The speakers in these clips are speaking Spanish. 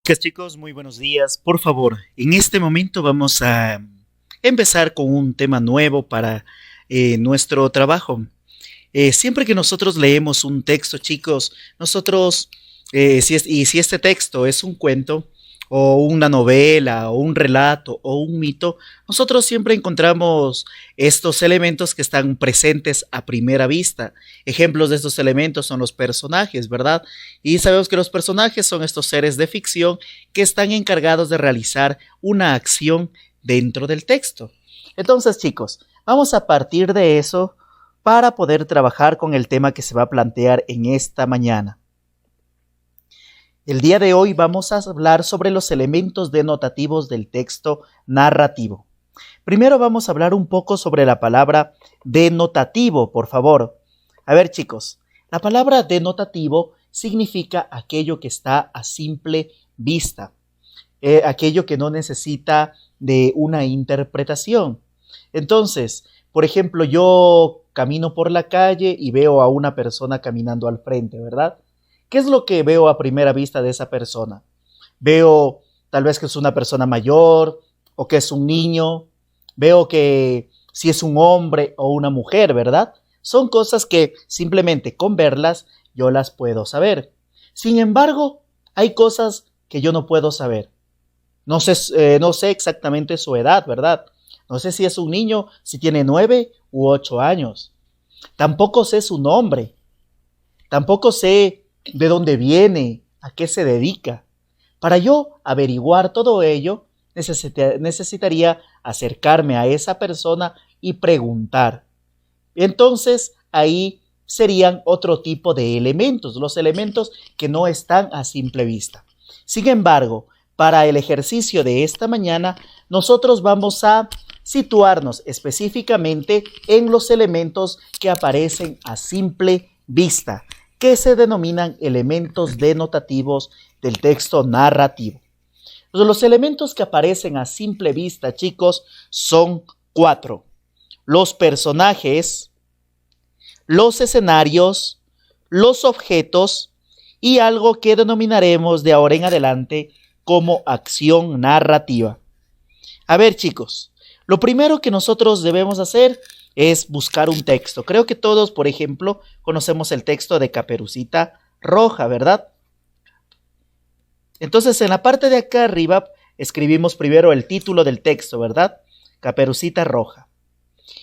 Chicos, muy buenos días. Por favor, en este momento vamos a empezar con un tema nuevo para nuestro trabajo. Siempre que nosotros leemos un texto, chicos, nosotros, si este texto es un cuento o una novela o un relato o un mito, nosotros siempre encontramos estos elementos que están presentes a primera vista. Ejemplos de estos elementos son los personajes, ¿verdad? Y sabemos que los personajes son estos seres de ficción que están encargados de realizar una acción dentro del texto. Entonces, chicos, vamos a partir de eso para poder trabajar con el tema que se va a plantear en esta mañana. El día de hoy vamos a hablar sobre los elementos denotativos del texto narrativo. Primero vamos a hablar un poco sobre la palabra denotativo, por favor. A ver, chicos, la palabra denotativo significa aquello que está a simple vista, aquello que no necesita de una interpretación. Entonces, por ejemplo, yo camino por la calle y veo a una persona caminando al frente, ¿verdad? ¿Qué es lo que veo a primera vista de esa persona? Veo tal vez que es una persona mayor o que es un niño. Veo que si es un hombre o una mujer, ¿verdad? Son cosas que simplemente con verlas yo las puedo saber. Sin embargo, hay cosas que yo no puedo saber. No sé exactamente su edad, ¿verdad? No sé si es un niño, si tiene 9 u 8 años. Tampoco sé su nombre. Tampoco sé de dónde viene, a qué se dedica. Para yo averiguar todo ello, necesitaría acercarme a esa persona y preguntar. Entonces, ahí serían otro tipo de elementos, los elementos que no están a simple vista. Sin embargo, para el ejercicio de esta mañana, nosotros vamos a situarnos específicamente en los elementos que aparecen a simple vista, que se denominan elementos denotativos del texto narrativo. Los elementos que aparecen a simple vista, chicos, son 4. Los personajes, los escenarios, los objetos y algo que denominaremos de ahora en adelante como acción narrativa. A ver, chicos, lo primero que nosotros debemos hacer es buscar un texto. Creo que todos, por ejemplo, conocemos el texto de Caperucita Roja, ¿verdad? Entonces, en la parte de acá arriba, escribimos primero el título del texto, ¿verdad? Caperucita Roja.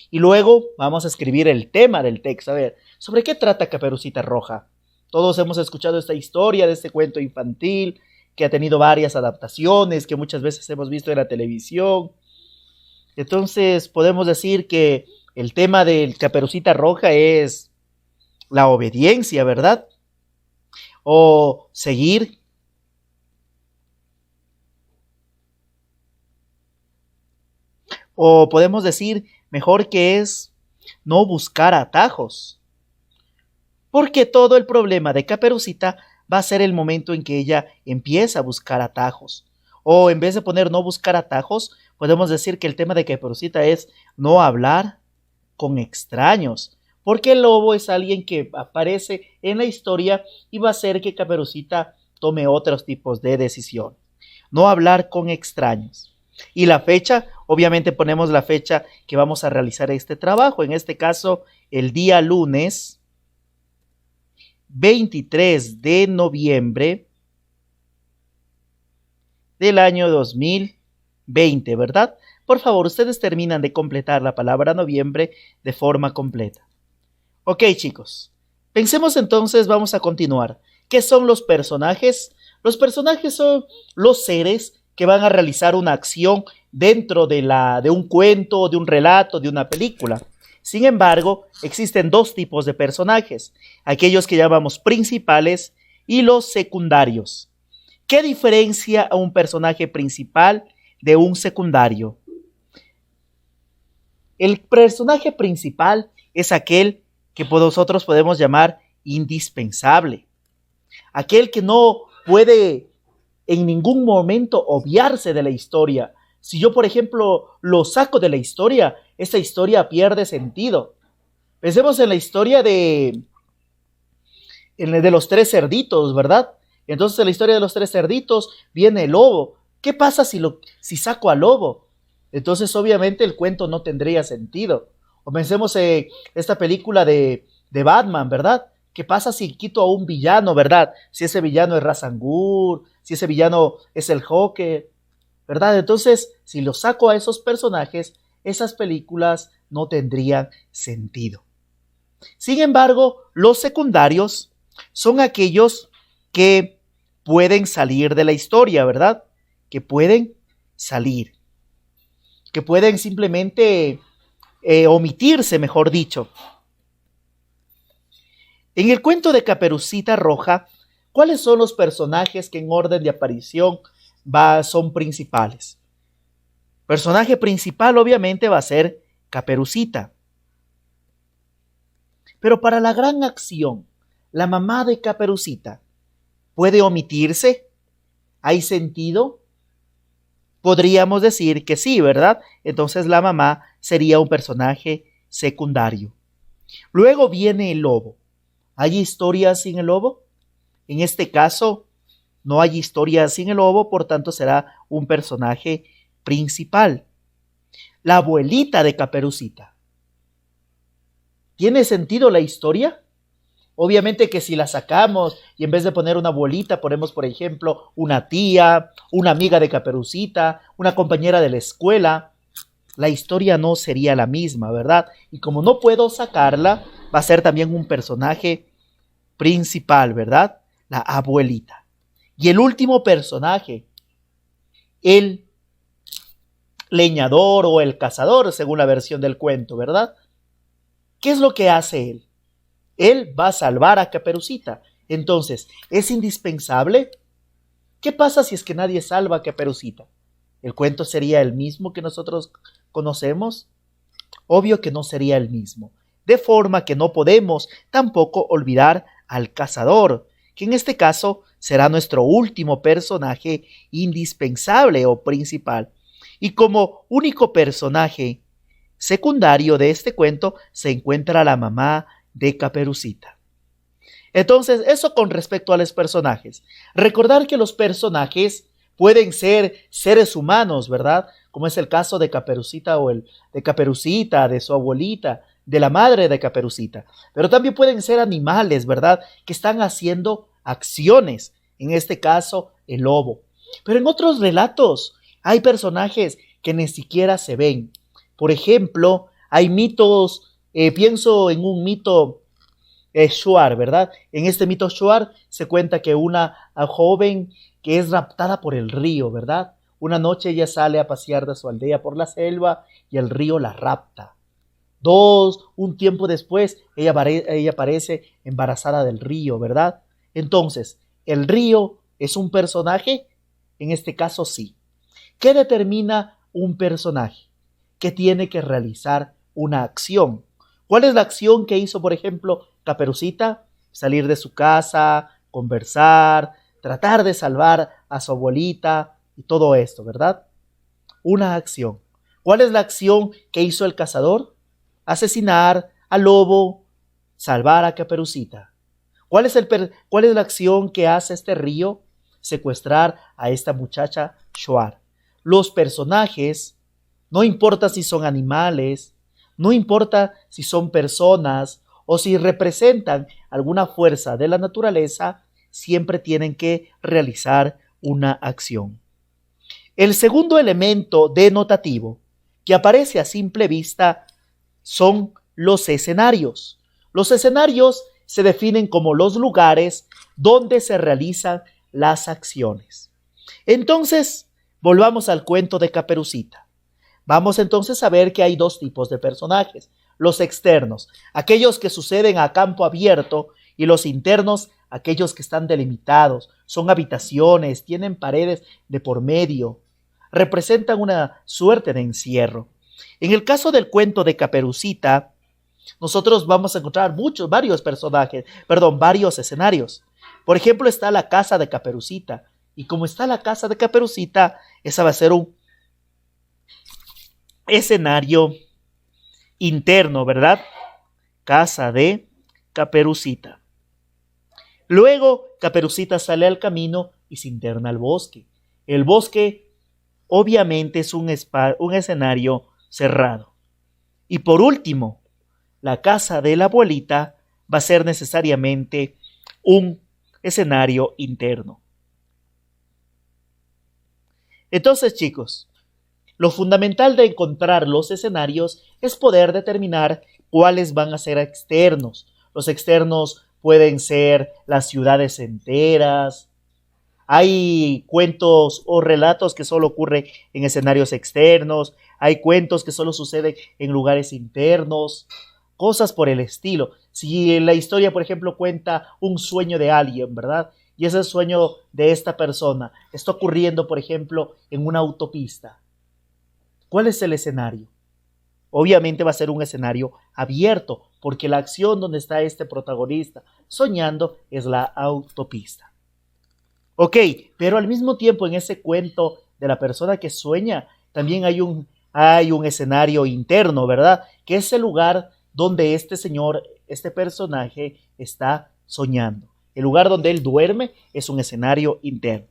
Y luego vamos a escribir el tema del texto. A ver, ¿sobre qué trata Caperucita Roja? Todos hemos escuchado esta historia de este cuento infantil que ha tenido varias adaptaciones, que muchas veces hemos visto en la televisión. Entonces, podemos decir que el tema del Caperucita Roja es la obediencia, ¿verdad? O seguir. O podemos decir mejor que es no buscar atajos. Porque todo el problema de Caperucita va a ser el momento en que ella empieza a buscar atajos. O en vez de poner no buscar atajos, podemos decir que el tema de Caperucita es no hablar con extraños. Porque el lobo es alguien que aparece en la historia y va a hacer que Caperucita tome otros tipos de decisión. No hablar con extraños. Y la fecha, obviamente ponemos la fecha que vamos a realizar este trabajo. En este caso, el día lunes 23 de noviembre del año 2020, ¿verdad? Por favor, ustedes terminan de completar la palabra noviembre de forma completa. Ok, chicos. Pensemos entonces, vamos a continuar. ¿Qué son los personajes? Los personajes son los seres que van a realizar una acción dentro de un cuento, de un relato, de una película. Sin embargo, existen dos tipos de personajes, aquellos que llamamos principales y los secundarios. ¿Qué diferencia a un personaje principal de un secundario? El personaje principal es aquel que nosotros podemos llamar indispensable, aquel que no puede en ningún momento obviarse de la historia. Si yo, por ejemplo, lo saco de la historia, esta historia pierde sentido. Pensemos en la historia de los tres cerditos, ¿verdad? Entonces en la historia de los tres cerditos viene el lobo. ¿Qué pasa si saco al lobo? Entonces obviamente el cuento no tendría sentido. O pensemos en esta película de Batman, ¿verdad? ¿Qué pasa si quito a un villano, verdad? Si ese villano es Ra's al Ghul, si ese villano es el Joker, ¿verdad? Entonces, si lo saco a esos personajes, esas películas no tendrían sentido. Sin embargo, los secundarios son aquellos que pueden salir de la historia, ¿verdad? Que pueden salir, que pueden simplemente omitirse, mejor dicho. En el cuento de Caperucita Roja, ¿cuáles son los personajes que en orden de aparición son principales? Personaje principal obviamente va a ser Caperucita. Pero para la gran acción, la mamá de Caperucita, ¿puede omitirse? ¿Hay sentido? Podríamos decir que sí, ¿verdad? Entonces la mamá sería un personaje secundario. Luego viene el lobo. ¿Hay historias sin el lobo? En este caso, no hay historias sin el lobo, por tanto será un personaje principal. La abuelita de Caperucita. ¿Tiene sentido la historia? Obviamente que si la sacamos y en vez de poner una abuelita ponemos, por ejemplo, una tía, una amiga de Caperucita, una compañera de la escuela, la historia no sería la misma, ¿verdad? Y como no puedo sacarla, va a ser también un personaje principal, ¿verdad? La abuelita. Y el último personaje, el leñador o el cazador, según la versión del cuento, ¿verdad? ¿Qué es lo que hace él? Él va a salvar a Caperucita. Entonces, ¿es indispensable? ¿Qué pasa si es que nadie salva a Caperucita? ¿El cuento sería el mismo que nosotros conocemos? Obvio que no sería el mismo. De forma que no podemos tampoco olvidar al cazador, que en este caso será nuestro último personaje indispensable o principal. Y como único personaje secundario de este cuento se encuentra la mamá de Caperucita. Entonces, eso con respecto a los personajes. Recordar que los personajes pueden ser seres humanos, ¿verdad? Como es el caso de Caperucita o el de Caperucita, de su abuelita, de la madre de Caperucita. Pero también pueden ser animales, ¿verdad? Que están haciendo acciones. En este caso, el lobo. Pero en otros relatos hay personajes que ni siquiera se ven. Por ejemplo, hay mitos, pienso en un mito Shuar, ¿verdad? En este mito Shuar se cuenta que una joven que es raptada por el río, ¿verdad? Una noche ella sale a pasear de su aldea por la selva y el río la rapta. Un tiempo después, ella aparece embarazada del río, ¿verdad? Entonces, ¿el río es un personaje? En este caso sí. ¿Qué determina un personaje? Que tiene que realizar una acción. ¿Cuál es la acción que hizo, por ejemplo, Caperucita? Salir de su casa, conversar, tratar de salvar a su abuelita y todo esto, ¿verdad? Una acción. ¿Cuál es la acción que hizo el cazador? Asesinar al lobo, salvar a Caperucita. ¿Cuál es la acción que hace este río? Secuestrar a esta muchacha Shuar. Los personajes, no importa si son animales, no importa si son personas o si representan alguna fuerza de la naturaleza, siempre tienen que realizar una acción. El segundo elemento denotativo que aparece a simple vista son los escenarios. Los escenarios se definen como los lugares donde se realizan las acciones. Entonces, volvamos al cuento de Caperucita. Vamos entonces a ver que hay dos tipos de personajes. Los externos, aquellos que suceden a campo abierto, y los internos, aquellos que están delimitados, son habitaciones, tienen paredes de por medio, representan una suerte de encierro. En el caso del cuento de Caperucita, nosotros vamos a encontrar varios escenarios. Por ejemplo, está la casa de Caperucita, y como está la casa de Caperucita, esa va a ser un escenario interno, ¿verdad? Casa de Caperucita. Luego, Caperucita sale al camino y se interna al bosque. El bosque, obviamente, es un escenario cerrado. Y por último, la casa de la abuelita va a ser necesariamente un escenario interno. Entonces, chicos, lo fundamental de encontrar los escenarios es poder determinar cuáles van a ser externos. Los externos pueden ser las ciudades enteras. Hay cuentos o relatos que solo ocurren en escenarios externos. Hay cuentos que solo suceden en lugares internos. Cosas por el estilo. Si la historia, por ejemplo, cuenta un sueño de alguien, ¿verdad? Y ese sueño de esta persona está ocurriendo, por ejemplo, en una autopista. ¿Cuál es el escenario? Obviamente va a ser un escenario abierto, porque la acción donde está este protagonista soñando es la autopista. Ok, pero al mismo tiempo en ese cuento de la persona que sueña, también hay un escenario interno, ¿verdad? Que es el lugar donde este señor, este personaje está soñando. El lugar donde él duerme es un escenario interno.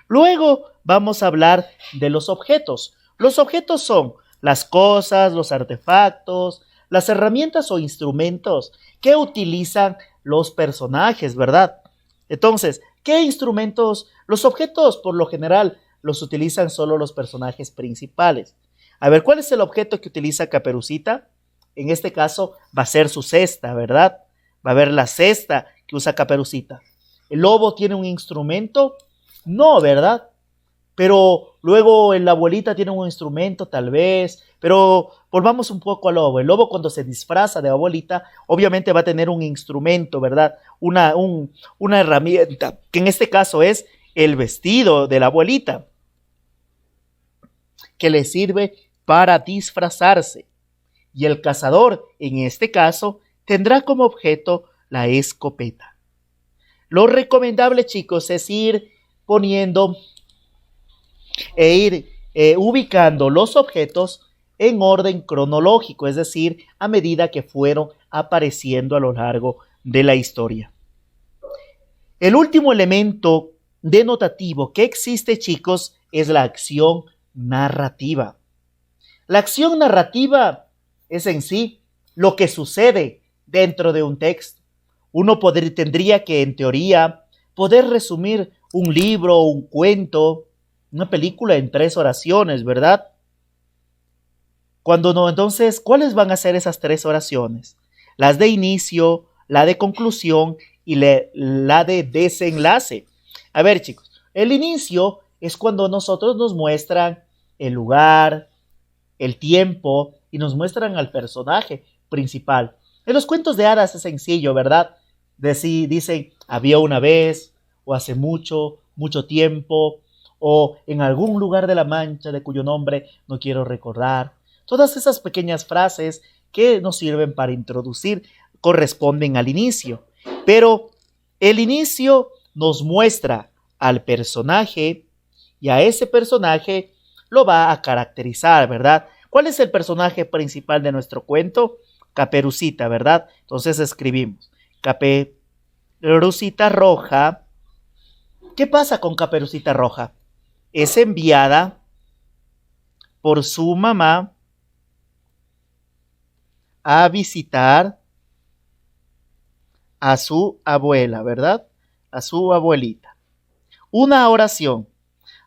Luego vamos a hablar de los objetos. Los objetos son las cosas, los artefactos, las herramientas o instrumentos que utilizan los personajes, ¿verdad? Entonces, ¿qué instrumentos? Los objetos, por lo general, los utilizan solo los personajes principales. A ver, ¿cuál es el objeto que utiliza Caperucita? En este caso va a ser su cesta, ¿verdad? Va a haber la cesta que usa Caperucita. ¿El lobo tiene un instrumento? No, ¿verdad? Pero luego la abuelita tiene un instrumento tal vez, pero volvamos un poco al lobo. El lobo cuando se disfraza de abuelita, obviamente va a tener un instrumento, ¿verdad? Una herramienta, que en este caso es el vestido de la abuelita, que le sirve para disfrazarse. Y el cazador, en este caso, tendrá como objeto la escopeta. Lo recomendable, chicos, es ir poniendo ir ubicando los objetos en orden cronológico, es decir, a medida que fueron apareciendo a lo largo de la historia. El último elemento denotativo que existe, chicos, es la acción narrativa. La acción narrativa es en sí lo que sucede dentro de un texto. Uno tendría que, en teoría, poder resumir un libro, un cuento, una película en 3 oraciones, ¿verdad? Cuando no, entonces, ¿cuáles van a ser esas 3 oraciones? Las de inicio, la de conclusión y la de desenlace. A ver, chicos, el inicio es cuando nosotros nos muestran el lugar, el tiempo y nos muestran al personaje principal. En los cuentos de hadas es sencillo, ¿verdad? Dicen, había una vez, o hace mucho, mucho tiempo, o en algún lugar de la Mancha de cuyo nombre no quiero recordar. Todas esas pequeñas frases que nos sirven para introducir corresponden al inicio. Pero el inicio nos muestra al personaje y a ese personaje lo va a caracterizar, ¿verdad? ¿Cuál es el personaje principal de nuestro cuento? Caperucita, ¿verdad? Entonces escribimos Caperucita Roja. ¿Qué pasa con Caperucita Roja? Es enviada por su mamá a visitar a su abuela, ¿verdad? A su abuelita. Una oración.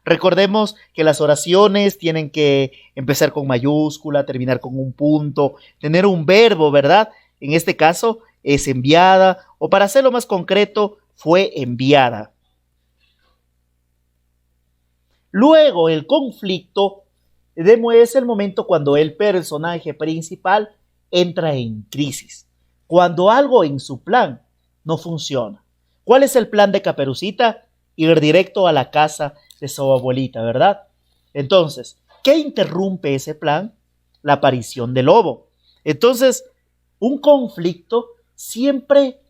Recordemos que las oraciones tienen que empezar con mayúscula, terminar con un punto, tener un verbo, ¿verdad? En este caso es enviada, o para hacerlo más concreto, fue enviada. Luego el conflicto es el momento cuando el personaje principal entra en crisis, cuando algo en su plan no funciona. ¿Cuál es el plan de Caperucita? Ir directo a la casa de su abuelita, ¿verdad? Entonces, ¿qué interrumpe ese plan? La aparición del lobo. Entonces, un conflicto siempre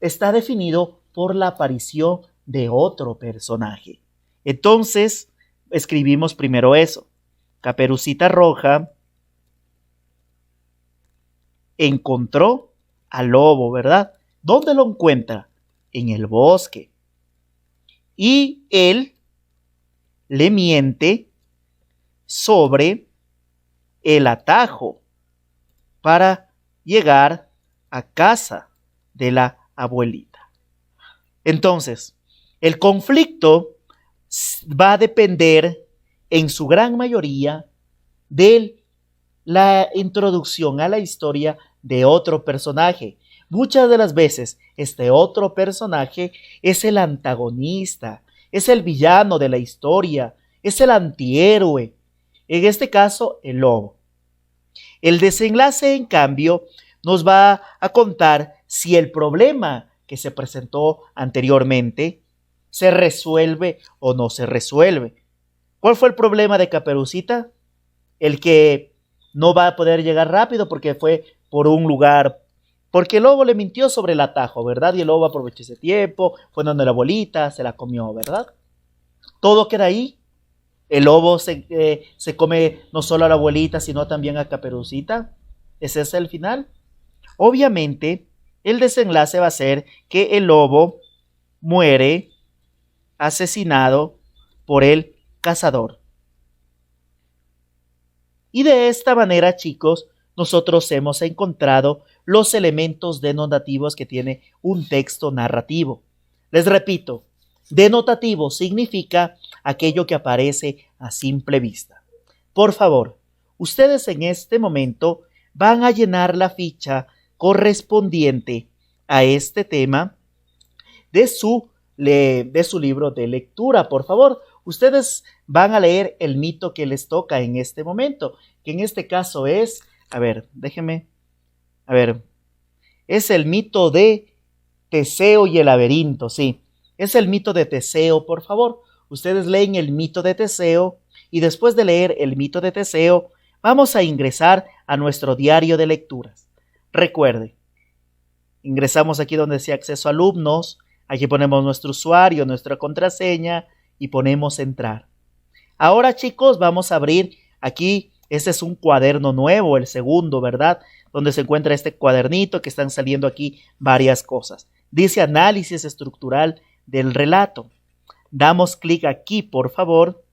está definido por la aparición de otro personaje. Entonces, escribimos primero eso. Caperucita Roja encontró al lobo, ¿verdad? ¿Dónde lo encuentra? en el bosque. Y él le miente sobre el atajo para llegar a casa de la abuelita. Entonces, el conflicto va a depender en su gran mayoría de la introducción a la historia de otro personaje. Muchas de las veces este otro personaje es el antagonista, es el villano de la historia, es el antihéroe. En este caso, el lobo. El desenlace, en cambio, nos va a contar si el problema que se presentó anteriormente se resuelve o no se resuelve. ¿Cuál fue el problema de Caperucita? El que no va a poder llegar rápido porque fue por un lugar, porque el lobo le mintió sobre el atajo, ¿verdad? Y el lobo aprovechó ese tiempo, fue donde la abuelita, se la comió, ¿verdad? Todo queda ahí. El lobo se come no solo a la abuelita, sino también a Caperucita. ¿Ese es el final? Obviamente, el desenlace va a ser que el lobo muere asesinado por el cazador. Y de esta manera, chicos, nosotros hemos encontrado los elementos denotativos que tiene un texto narrativo. Les repito, denotativo significa aquello que aparece a simple vista. Por favor, ustedes en este momento van a llenar la ficha correspondiente a este tema de su libro de lectura. Por favor, ustedes van a leer el mito que les toca en este momento, que en este caso es, es el mito de Teseo y el laberinto, sí, es el mito de Teseo. Por favor, ustedes leen el mito de Teseo y después de leer el mito de Teseo, vamos a ingresar a nuestro diario de lecturas. Recuerde, ingresamos aquí donde dice acceso a alumnos, aquí ponemos nuestro usuario, nuestra contraseña y ponemos entrar. Ahora, chicos, vamos a abrir aquí, este es un cuaderno nuevo, el segundo, ¿verdad? Donde se encuentra este cuadernito que están saliendo aquí varias cosas. Dice análisis estructural del relato. Damos clic aquí, por favor.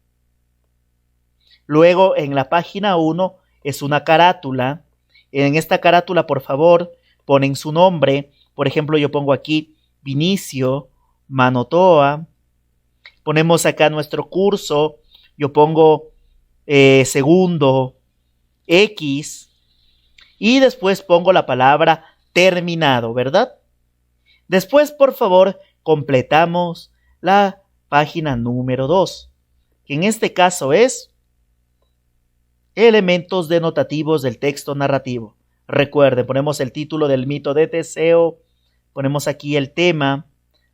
Luego, en la página 1 es una carátula. En esta carátula, por favor, ponen su nombre. Por ejemplo, yo pongo aquí Vinicio Manotoa. Ponemos acá nuestro curso. Yo pongo segundo X. Y después pongo la palabra terminado, ¿verdad? Después, por favor, completamos la página número 2, que en este caso es elementos denotativos del texto narrativo. Recuerden, ponemos el título del mito de Teseo, ponemos aquí el tema,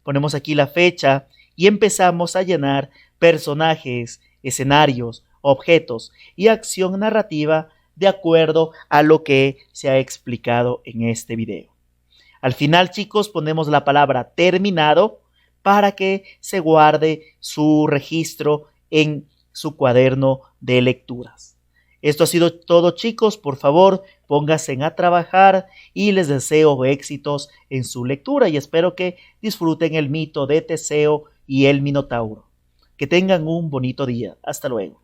ponemos aquí la fecha y empezamos a llenar personajes, escenarios, objetos y acción narrativa de acuerdo a lo que se ha explicado en este video. Al final, chicos, ponemos la palabra terminado para que se guarde su registro en su cuaderno de lecturas. Esto ha sido todo, chicos. Por favor, pónganse a trabajar y les deseo éxitos en su lectura y espero que disfruten el mito de Teseo y el Minotauro. Que tengan un bonito día. Hasta luego.